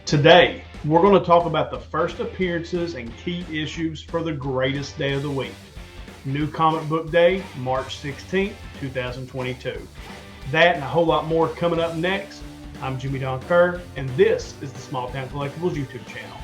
Today, we're going to talk about the first appearances and key issues for the greatest day of the week. New Comic Book Day, March 16th, 2022. That and a whole lot more coming up next. I'm Jimmy Don Kerr, and this is the Small Town Collectibles YouTube channel.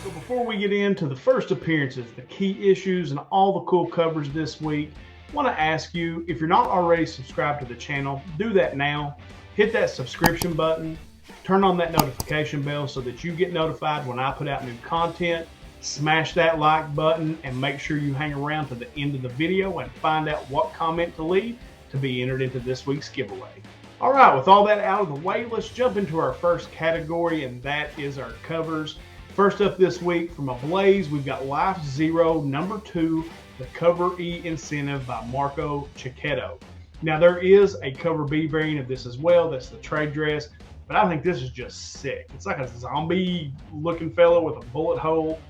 So before we get into the first appearances, the key issues, and all the cool covers this week, I want to ask you, if you're not already subscribed to the channel, do that now. Hit that subscription button, turn on that notification bell so that you get notified when I put out new content. Smash that like button and make sure you hang around to the end of the video and find out what comment to leave to be entered into this week's giveaway. All right, with all that out of the way, let's jump into our first category, and that is our covers. First up this week from Ablaze, we've got Life Zero #2, the Cover E incentive by Marco Cicchetto. Now there is a Cover B variant of this as well. That's the trade dress, but I think this is just sick. It's like a zombie looking fellow with a bullet hole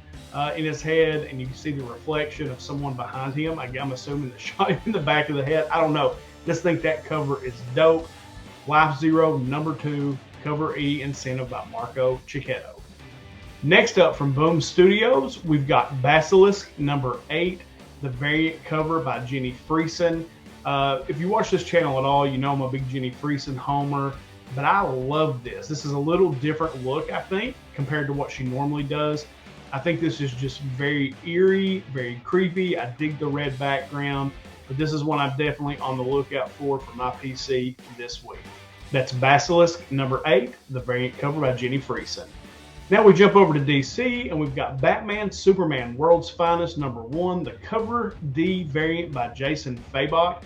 in his head, and you can see the reflection of someone behind him. I'm assuming the shot in the back of the head. I don't know. Just think that cover is dope. Life Zero #2, Cover E incentive by Marco Cicchetto. Next up from Boom Studios, we've got Basilisk #8, the variant cover by Jenny Friesen. If you watch this channel at all, you know I'm a big Jenny Friesen homer, but I love this. This is a little different look, I think, compared to what she normally does. I think this is just very eerie, very creepy. I dig the red background, but this is one I'm definitely on the lookout for my PC this week. That's Basilisk #8, the variant cover by Jenny Friesen. Now we jump over to DC, and we've got Batman Superman World's Finest #1, the Cover D variant by Jason Fabok.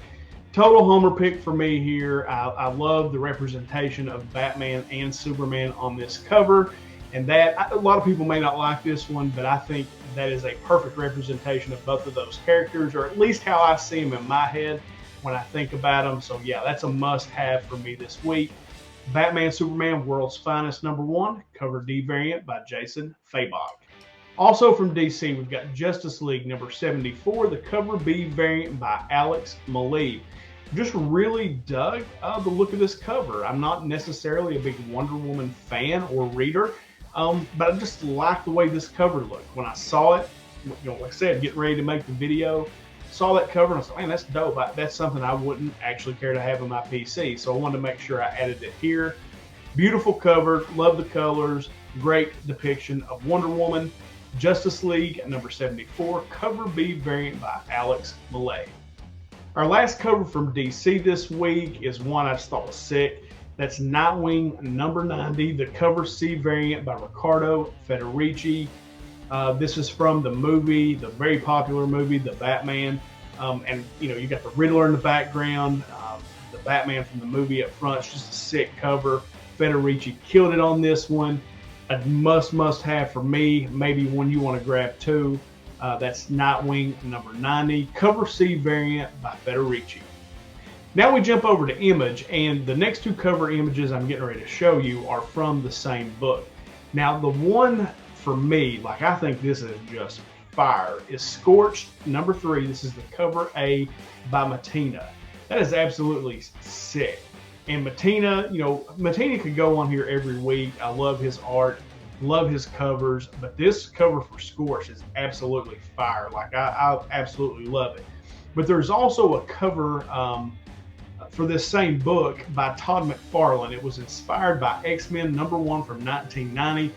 Total homer pick for me here. I love the representation of Batman and Superman on this cover, and that a lot of people may not like this one, but I think that is a perfect representation of both of those characters, or at least how I see them in my head when I think about them. So yeah, that's a must-have for me this week. Batman Superman World's Finest #1, Cover D variant by Jason Fabok. Also from DC, we've got Justice League #74, the Cover B variant by Alex Maleev. Just really dug the look of this cover. I'm not necessarily a big Wonder Woman fan or reader, but I just like the way this cover looked. When I saw it, like I said, getting ready to make the video, saw that cover and I said, man, that's dope. That's something I wouldn't actually care to have on my PC. So I wanted to make sure I added it here. Beautiful cover, love the colors, great depiction of Wonder Woman. Justice League #74, Cover B variant by Alex Maleev. Our last cover from DC this week is one I just thought was sick. That's Nightwing #90, the Cover C variant by Riccardo Federici. This is from the movie, the very popular movie, The Batman. And you got the Riddler in the background, the Batman from the movie up front. It's just a sick cover. Federici killed it on this one. A must have for me, maybe one you want to grab too. That's Nightwing #90, Cover C variant by Federici. Now we jump over to Image, and the next two cover images I'm getting ready to show you are from the same book. Now the one for me, like I think this is just fire, is Scorched #3. This is the Cover A by Mattina. That is absolutely sick. And Mattina, Mattina could go on here every week. I love his art, love his covers, but this cover for Scorched is absolutely fire. Like I absolutely love it. But there's also a cover for this same book by Todd McFarlane. It was inspired by X-Men #1 from 1990,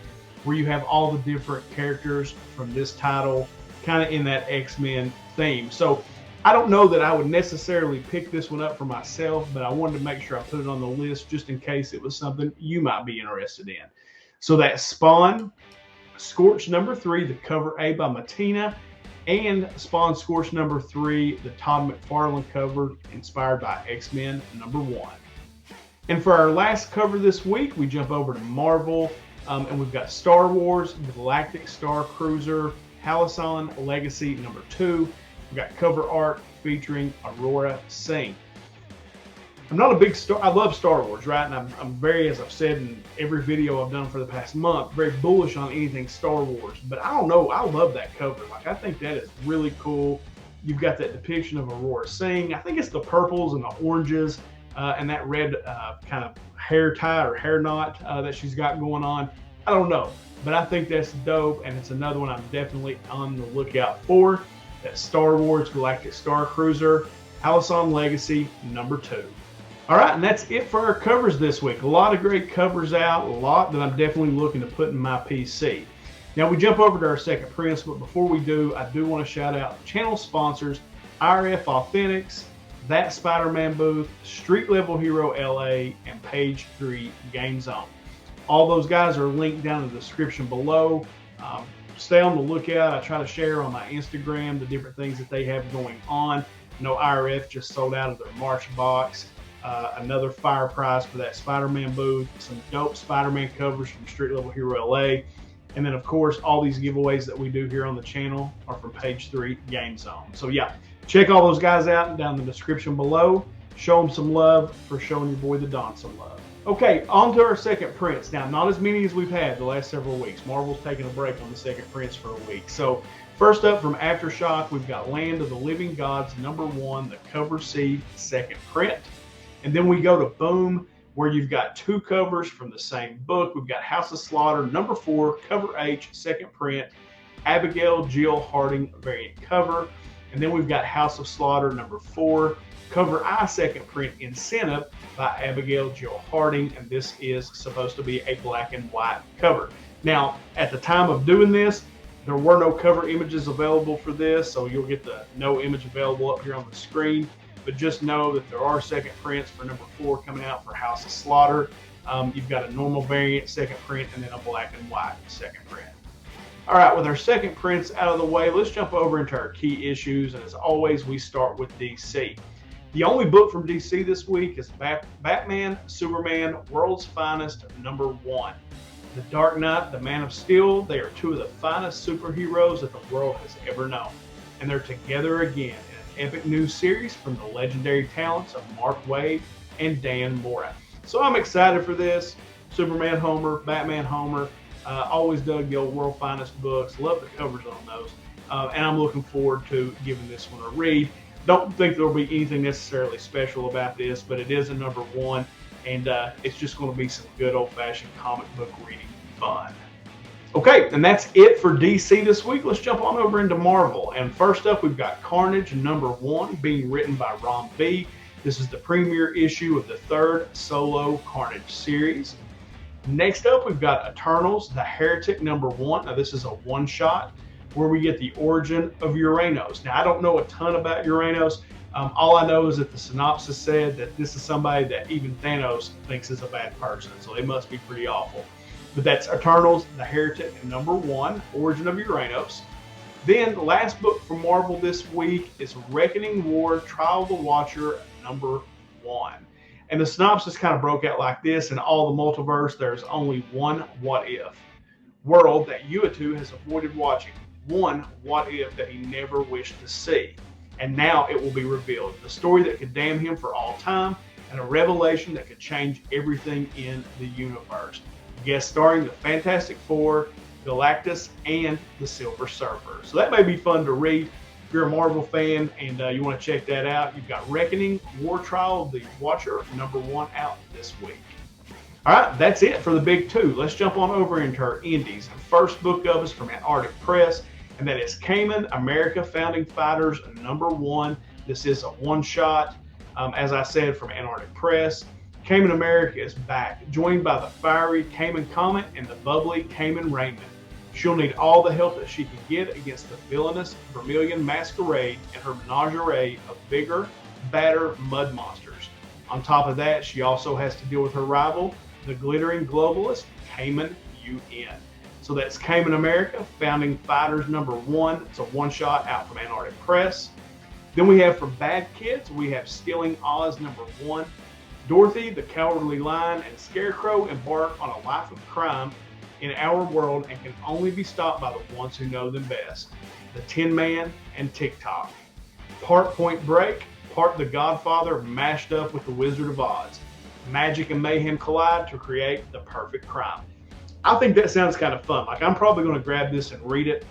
where you have all the different characters from this title kind of in that X-Men theme. So I don't know that I would necessarily pick this one up for myself, but I wanted to make sure I put it on the list just in case it was something you might be interested in. So that's Spawn, Scorched #3, the Cover A by Mattina, and Spawn Scorched #3, the Todd McFarlane cover inspired by X-Men #1. And for our last cover this week, we jump over to Marvel, and we've got Star Wars Galactic Star Cruiser Halcyon Legacy #2. We've got cover art featuring Aurora Singh. I'm not a big I love Star Wars, right? And I'm very, as I've said in every video I've done for the past month, very bullish on anything Star Wars. But I don't know, I love that cover. Like, I think that is really cool. You've got that depiction of Aurora Singh. I think it's the purples and the oranges and that red kind of hair tie or hair knot that she's got going on. I don't know, but I think that's dope, and it's another one I'm definitely on the lookout for. That Star Wars Galactic Star Cruiser, Alisson Legacy #2. All right, and that's it for our covers this week. A lot of great covers out, a lot that I'm definitely looking to put in my PC. Now we jump over to our second prints, but before we do, I do want to shout out channel sponsors, IRF Authentics, That Spider-Man Booth, Street Level Hero LA, and Page 3 Game Zone. All those guys are linked down in the description below. Stay on the lookout. I try to share on my Instagram the different things that they have going on. I know IRF just sold out of their March box. Another fire prize for that Spider-Man booth, some dope Spider-Man covers from Street Level Hero LA, and then of course all these giveaways that we do here on the channel are from Page 3 Game Zone. So yeah, check all those guys out down in the description below. Show them some love for showing your boy the Don some love. Okay, on to our second prints. Now, not as many as we've had the last several weeks. Marvel's taking a break on the second prints for a week. So first up from Aftershock, we've got Land of the Living Gods #1, the Cover C second print. And then we go to Boom, where you've got 2 covers from the same book. We've got House of Slaughter #4, Cover H, second print, Abigail Jill Harding variant cover. And then we've got House of Slaughter #4, Cover I, second print, Incentive by Abigail Jill Harding. And this is supposed to be a black and white cover. Now, at the time of doing this, there were no cover images available for this, so you'll get the no image available up here on the screen. But just know that there are second prints for #4 coming out for House of Slaughter. You've got a normal variant second print and then a black and white second print. All right, with our second prints out of the way, let's jump over into our key issues. And as always, we start with DC. The only book from DC this week is Batman, Superman, World's Finest #1. The Dark Knight, the Man of Steel, they are 2 of the finest superheroes that the world has ever known. And they're together again. Epic new series from the legendary talents of Mark Waid and Dan Mora. So I'm excited for this. Superman Homer, Batman Homer. Always dug the old World Finest books. Love the covers on those. And I'm looking forward to giving this one a read. Don't think there'll be anything necessarily special about this, but it is a #1, and it's just going to be some good old-fashioned comic book reading fun. Okay, and that's it for DC this week. Let's jump on over into Marvel. And first up, we've got Carnage #1 being written by Ron B. This is the premiere issue of the 3rd solo Carnage series. Next up, we've got Eternals, the Heretic #1. Now, this is a one-shot where we get the origin of Uranos. Now, I don't know a ton about Uranos. All I know is that the synopsis said that this is somebody that even Thanos thinks is a bad person, so they must be pretty awful. But that's Eternals, the Heretic #1, Origin of Uranos. Then the last book from Marvel this week is Reckoning War, Trial of the Watcher #1. And the synopsis kind of broke out like this: in all the multiverse, there's only one what if world that Uatu has avoided watching. One what if that he never wished to see. And now it will be revealed. The story that could damn him for all time, and a revelation that could change everything in the universe. Guest starring the Fantastic Four, Galactus, and the Silver Surfer. So that may be fun to read. If you're a Marvel fan and you want to check that out, you've got Reckoning, War Trial of the Watcher #1 out this week. All right, that's it for the big 2. Let's jump on over into our indies. The first book of is from Antarctic Press, and that is Cayman, America Founding Fighters #1. This is a one-shot, as I said, from Antarctic Press. Cayman America is back, joined by the fiery Cayman Comet and the bubbly Cayman Raymond. She'll need all the help that she can get against the villainous Vermilion Masquerade and her menagerie of bigger, badder mud monsters. On top of that, she also has to deal with her rival, the glittering globalist Cayman UN. So that's Cayman America, Founding Fighters #1. It's a one-shot out from Antarctic Press. Then we have from Bad Kids, we have Stealing Oz #1. Dorothy, the Cowardly Lion, and Scarecrow embark on a life of crime in our world and can only be stopped by the ones who know them best, the Tin Man and TikTok. Part Point Break, part The Godfather mashed up with the Wizard of Oz. Magic and mayhem collide to create the perfect crime. I think that sounds kind of fun. Like, I'm probably going to grab this and read it.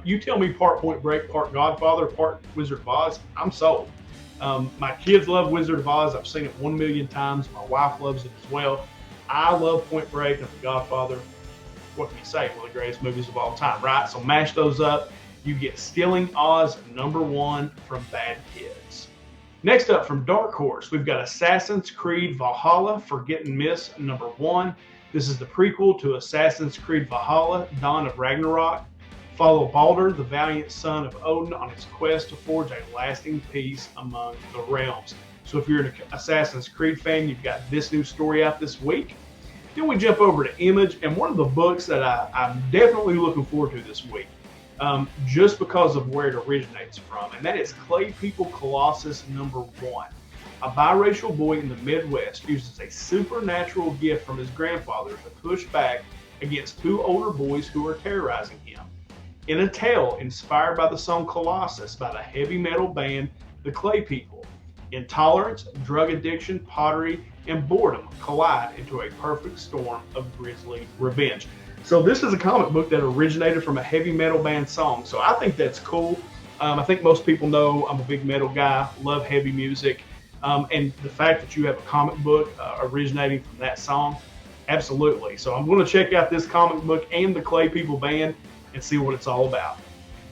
You tell me Part Point Break, part Godfather, part Wizard of Oz, I'm sold. My kids love Wizard of Oz. I've seen it 1,000,000 times. My wife loves it as well. I love Point Break and The Godfather. What can you say? One of the greatest movies of all time, right? So mash those up. You get Stealing Oz #1 from Bad Kids. Next up from Dark Horse, we've got Assassin's Creed Valhalla Forget and Miss #1. This is the prequel to Assassin's Creed Valhalla, Dawn of Ragnarok. Follow Baldur, the valiant son of Odin, on his quest to forge a lasting peace among the realms. So if you're an Assassin's Creed fan, you've got this new story out this week. Then we jump over to Image, and one of the books that I'm definitely looking forward to this week, just because of where it originates from, and that is Clay People Colossus #1. A biracial boy in the Midwest uses a supernatural gift from his grandfather to push back against two older boys who are terrorizing him. In a tale inspired by the song Colossus by the heavy metal band The Clay People, intolerance, drug addiction, pottery, and boredom collide into a perfect storm of grisly revenge. So this is a comic book that originated from a heavy metal band song. So I think that's cool. I think most people know I'm a big metal guy, love heavy music. And the fact that you have a comic book originating from that song, absolutely. So I'm going to check out this comic book and the Clay People band and see what it's all about.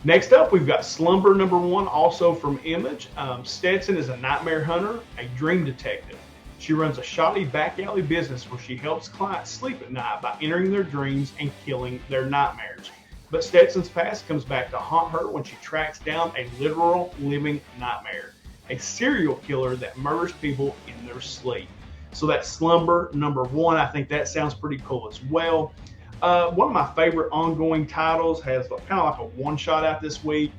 Next up, we've got Slumber #1, also from Image. Stetson is a nightmare hunter, a dream detective. She runs a shoddy back alley business where she helps clients sleep at night by entering their dreams and killing their nightmares. But Stetson's past comes back to haunt her when she tracks down a literal living nightmare, a serial killer that murders people in their sleep. So that's Slumber #1. I think that sounds pretty cool as well. One of my favorite ongoing titles has kind of like a one-shot out this week,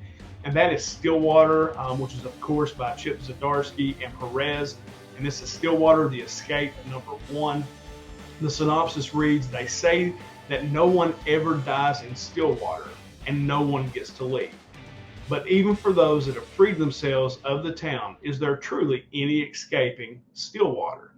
and that is Stillwater, which is of course by Chip Zdarsky and Perez. And this is Stillwater, The Escape #1. The synopsis reads, they say that no one ever dies in Stillwater and no one gets to leave. But even for those that have freed themselves of the town, is there truly any escaping Stillwater?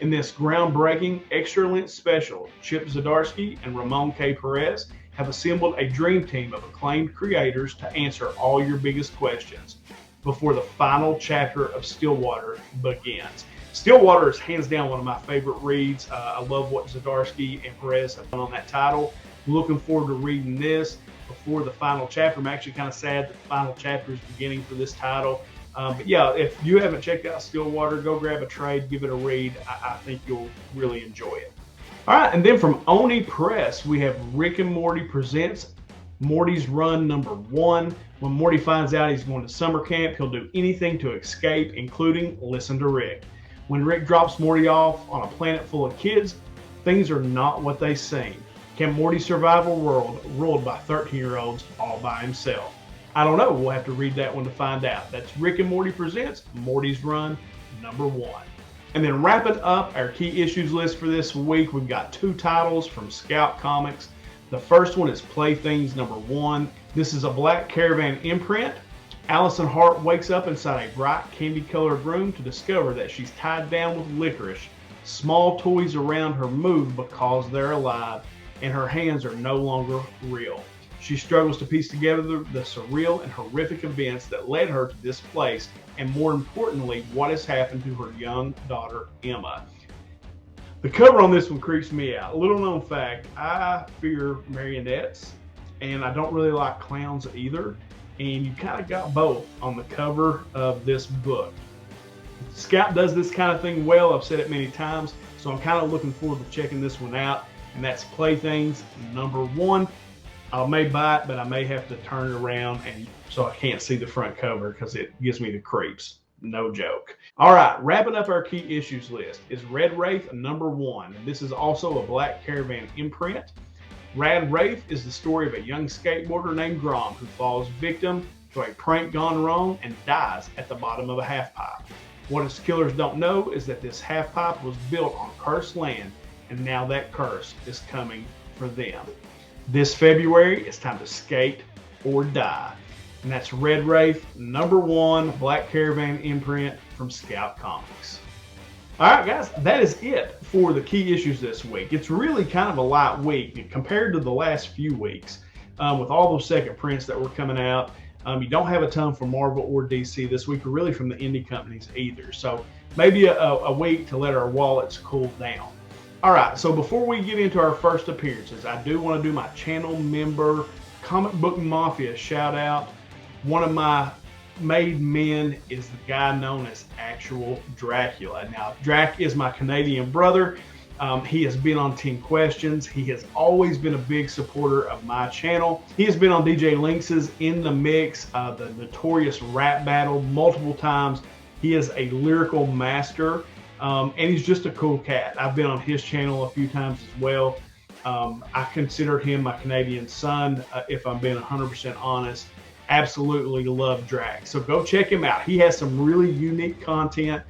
In this groundbreaking, extra-length special, Chip Zdarsky and Ramon K. Perez have assembled a dream team of acclaimed creators to answer all your biggest questions before the final chapter of Stillwater begins. Stillwater is hands down one of my favorite reads. I love what Zdarsky and Perez have done on that title. Looking forward to reading this before the final chapter. I'm actually kind of sad that the final chapter is beginning for this title. But yeah, if you haven't checked out Stillwater, go grab a trade, give it a read. I think you'll really enjoy it. All right, and then from Oni Press, we have Rick and Morty Presents Morty's Run #1. When Morty finds out he's going to summer camp, he'll do anything to escape, including listen to Rick. When Rick drops Morty off on a planet full of kids, things are not what they seem. Can Morty survive a world ruled by 13-year-olds all by himself? I don't know. We'll have to read that one to find out. That's Rick and Morty Presents Morty's Run #1. And then wrapping up our key issues list for this week, we've got two titles from Scout Comics. The first one is Playthings #1. This is a Black Caravan imprint. Allison Hart wakes up inside a bright candy-colored room to discover that she's tied down with licorice. Small toys around her move because they're alive, and her hands are no longer real. She struggles to piece together the surreal and horrific events that led her to this place, and more importantly, what has happened to her young daughter, Emma. The cover on this one creeps me out. A little known fact, I fear marionettes, and I don't really like clowns either, and you kind of got both on the cover of this book. Scout does this kind of thing well. I've said it many times, so I'm kind of looking forward to checking this one out, and that's Playthings #1. I may buy it, but I may have to turn it around and so I can't see the front cover because it gives me the creeps. No joke. All right, wrapping up our key issues list is Red Wraith #1. This is also a Black Caravan imprint. Red Wraith is the story of a young skateboarder named Grom who falls victim to a prank gone wrong and dies at the bottom of a half-pipe. What his killers don't know is that this half-pipe was built on cursed land, and now that curse is coming for them. This February, it's time to skate or die. And that's Red Wraith #1, Black Caravan imprint from Scout Comics. All right, guys, that is it for the key issues this week. It's really kind of a light week compared to the last few weeks with all those second prints that were coming out. You don't have a ton from Marvel or DC this week, or really from the indie companies either. So maybe a week to let our wallets cool down. All right, so before we get into our first appearances, I do want to do my channel member Comic Book Mafia shout out. One of my made men is the guy known as Actual Dracula. Now, Drac is my Canadian brother. He has been on 10 Questions. He has always been a big supporter of my channel. He has been on DJ Lynx's In the Mix, the notorious rap battle multiple times. He is a lyrical master, and he's just a cool cat. I've been on his channel a few times as well. I consider him my Canadian son, if I'm being 100% honest. Absolutely love Drac. So go check him out. He has some really unique content.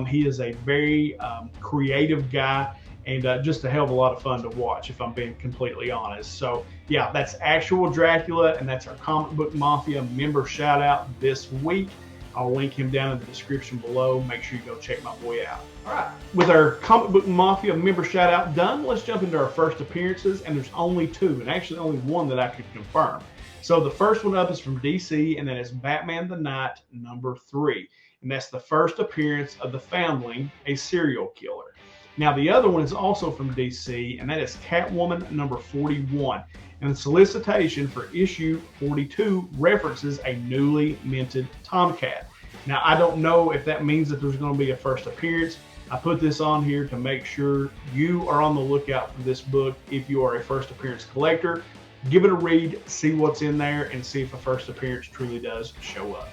He is a very creative guy, and just a hell of a lot of fun to watch, if I'm being completely honest. So yeah, that's Actual Dracula, and that's our Comic Book Mafia member shout out this week. I'll link him down in the description below. Make sure you go check my boy out. All right, with our Comic Book Mafia member shout out done, let's jump into our first appearances, and there's only two, and actually only one that I could confirm. So the first one up is from DC, and that is Batman the Knight #3. And that's the first appearance of the Foundling, a serial killer. Now, the other one is also from DC, and that is Catwoman #41. And the solicitation for issue 42 references a newly minted Tomcat. Now, I don't know if that means that there's going to be a first appearance. I put this on here to make sure you are on the lookout for this book if you are a first appearance collector. Give it a read, see what's in there, and see if a first appearance truly does show up.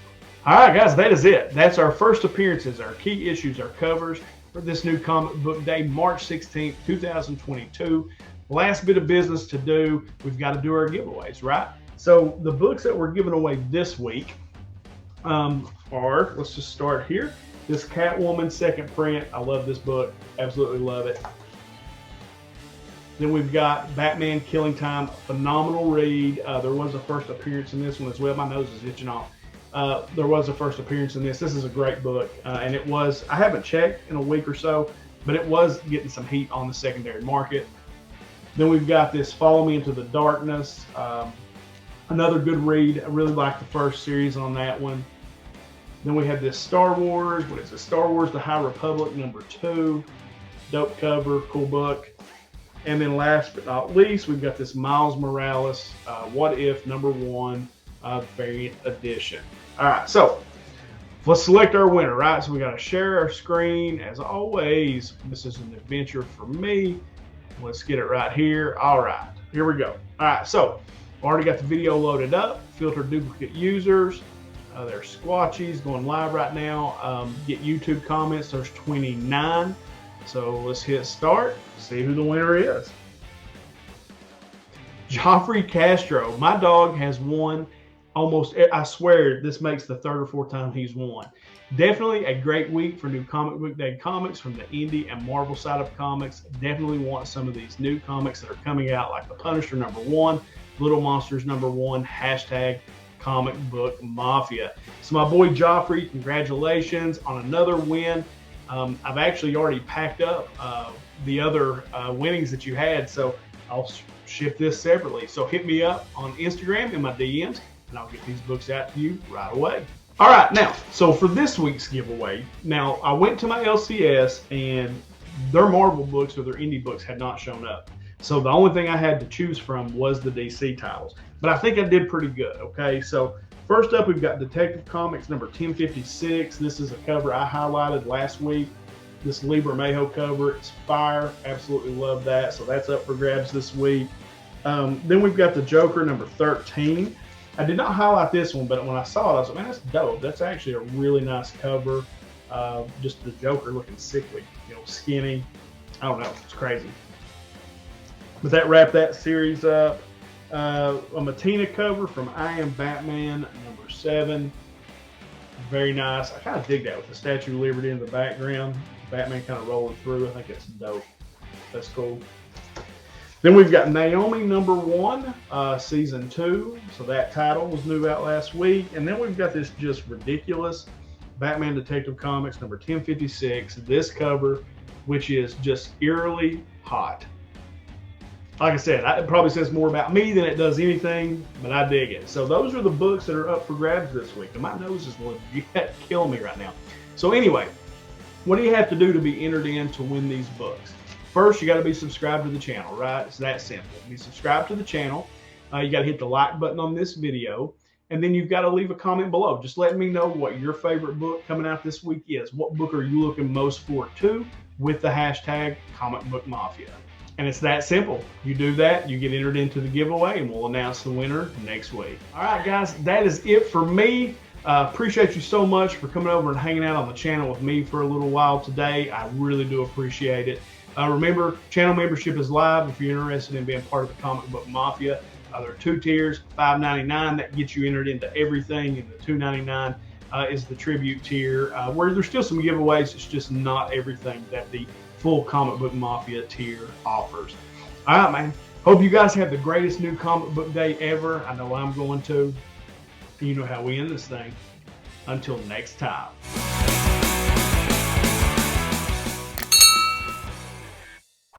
All right, guys, that is it. That's our first appearances, our key issues, our covers for this new comic book day, March 16th, 2022. Last bit of business to do. We've got to do our giveaways, right? So the books that we're giving away this week are, let's just start here. This Catwoman second print. I love this book. Absolutely love it. Then we've got Batman Killing Time, phenomenal read. There was a first appearance in this one as well. My nose is itching off. There was a first appearance in this. This is a great book, and it was, I haven't checked in a week or so, but it was getting some heat on the secondary market. Then we've got this Follow Me Into the Darkness, another good read. I really like the first series on that one. Then we have this Star Wars, what is it? Star Wars The High Republic #2, dope cover, cool book. And then last but not least, we've got this Miles Morales, What If #1 variant edition. All right, so let's select our winner, right? So we got to share our screen. As always, this is an adventure for me. Let's get it right here. All right, here we go. All right, so already got the video loaded up. Filter duplicate users. There's Squatchies going live right now. Get YouTube comments. There's 29. So let's hit start. See who the winner is. Joffrey Castro. My dog has won almost, I swear this makes the third or fourth time he's won. Definitely a great week for new comic book day comics from the indie and Marvel side of comics. Definitely want some of these new comics that are coming out, like the Punisher #1, Little Monsters #1, hashtag Comic Book Mafia. So my boy Joffrey, congratulations on another win. I've actually already packed up the other winnings that you had, so I'll ship this separately. So hit me up on Instagram in my DMs, and I'll get these books out to you right away. All right, now, so for this week's giveaway, now I went to my LCS and their Marvel books or their indie books had not shown up. So the only thing I had to choose from was the DC titles, but I think I did pretty good, okay? So first up, we've got Detective Comics #1056. This is a cover I highlighted last week. This Libra Mayo cover, it's fire. Absolutely love that. So that's up for grabs this week. Then we've got the Joker #13. I did not highlight this one, but when I saw it, I was like, man, that's dope. That's actually a really nice cover. Just the Joker looking sickly, you know, skinny. I don't know, it's crazy. But that wrapped that series up. A Matina cover from I Am Batman #7. Very nice. I kind of dig that with the Statue of Liberty in the background. Batman kind of rolling through. I think it's dope. That's cool. Then we've got Naomi #1, Season 2. So that title was new out last week. And then we've got this just ridiculous Batman Detective Comics #1056. This cover, which is just eerily hot. like I said, it probably says more about me than it does anything, but I dig it. So those are the books that are up for grabs this week. And my nose is legit killing me right now. So anyway, what do you have to do to be entered in to win these books? First, you got to be subscribed to the channel, right? It's that simple. Be subscribed to the channel. You got to hit the like button on this video. And then you've got to leave a comment below. Just letting me know what your favorite book coming out this week is. What book are you looking most forward to with the hashtag Comic Book Mafia? And it's that simple. You do that, you get entered into the giveaway, and we'll announce the winner next week. All right, guys, that is it for me. Appreciate you so much for coming over and hanging out on the channel with me for a little while today. I really do appreciate it. Remember, channel membership is live if you're interested in being part of the Comic Book Mafia. There are 2 tiers, $5.99 that gets you entered into everything, and the $2.99 is the tribute tier, where there's still some giveaways. It's just not everything that the full Comic Book Mafia tier offers. All right, man. Hope you guys have the greatest new comic book day ever. I know I'm going to. You know how we end this thing. Until next time.